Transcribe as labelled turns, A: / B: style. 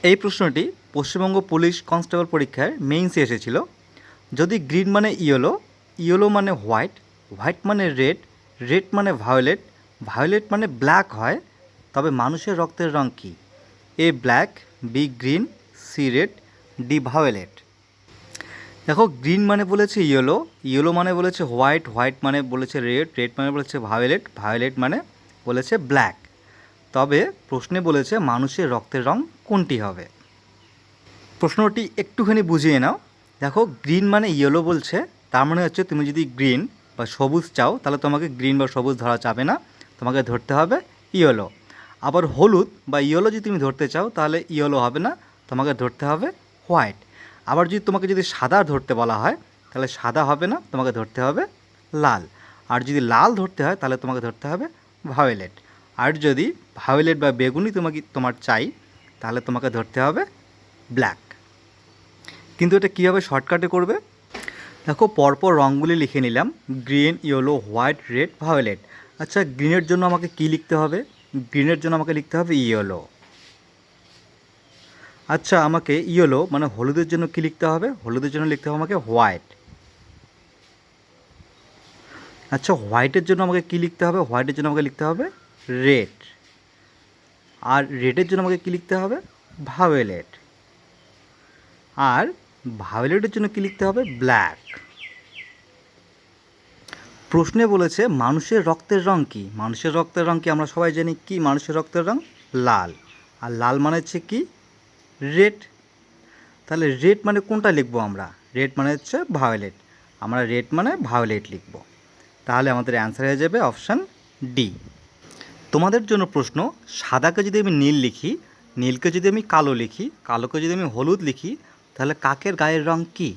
A: এই প্রশ্নটি Paschimbanga police constable পরীক্ষায় মেইনসে এসেছিল। যদি গ্রিন মানে ইয়েলো, ইয়েলো মানে হোয়াইট, হোয়াইট মানে রেড, রেড মানে ভায়োলেট, ভায়োলেট মানে ব্ল্যাক হয়, তবে মানুষের রক্তের রঙ কী? A black, B green, C red, D violet. দেখো, গ্রিন মানে বলেছে ইয়েলো, ইয়েলো মানে বলেছে হোয়াইট, হোয়াইট মানে বলেছে রেড, রেড মানে বলেছে ভায়োলেট, ভায়োলেট মানে বলেছে ব্ল্যাক। তবে প্রশ্নে বলেছে মানুষের রক্তের রঙ কোনটি হবে। প্রশ্নটি একটুখানি বুঝিয়ে নাও। দেখো, গ্রিন মানে ইয়েলো বলছে, তার মানে হচ্ছে তুমি যদি গ্রিন বা সবুজ চাও তাহলে তোমাকে গ্রিন বা সবুজ ধরা যাবে না, তোমাকে ধরতে হবে ইয়েলো। আবার হলুদ বা ইয়েলো যদি তুমি ধরতে চাও তাহলে ইয়েলো হবে না, তোমাকে ধরতে হবে হোয়াইট। আবার যদি তোমাকে সাদা ধরতে বলা হয় তাহলে সাদা হবে না, তোমাকে ধরতে হবে লাল। আর যদি লাল ধরতে হয় তাহলে তোমাকে ধরতে হবে ভায়োলেট। আর যদি ভায়োলেট বা বেগুনি তোমার চাই তাহলে তোমাকে ধরতে হবে ব্ল্যাক। কিন্তু এটা কীভাবে শর্টকাটে করবে? দেখো, পরপর রঙগুলি লিখে নিলাম, green, yellow, white, red, violet. আচ্ছা, গ্রিনের জন্য আমাকে কী লিখতে হবে? গ্রিনের জন্য আমাকে লিখতে হবে ইয়েলো। আচ্ছা, আমাকে ইয়েলো মানে হলুদের জন্য কী লিখতে হবে? হলুদের জন্য লিখতে হবে আমাকে হোয়াইট। আচ্ছা, হোয়াইটের জন্য আমাকে কী লিখতে হবে? হোয়াইটের জন্য আমাকে লিখতে হবে রেড। আর রেডের জন্য আমাকে কী লিখতে হবে? ভায়োলেট। আর ভায়োলেটের জন্য কী লিখতে হবে? ব্ল্যাক। প্রশ্নে বলেছে মানুষের রক্তের রঙ কী? মানুষের রক্তের রঙ কি আমরা সবাই জানি কি? মানুষের রক্তের রঙ লাল। আর লাল মানে হচ্ছে কি? রেড। তাহলে রেড মানে কোনটা লিখবো আমরা? রেড মানে হচ্ছে ভায়োলেট, আমরা রেড মানে ভায়োলেট লিখব। তাহলে আমাদের অ্যান্সার হয়ে যাবে অপশান ডি। তোমাদের জন্য প্রশ্ন, সাদাকে যদি আমি নীল লিখি, নীলকে যদি আমি কালো লিখি, কালোকে যদি আমি হলুদ লিখি, তাহলে কাকের গায়ের রঙ কী?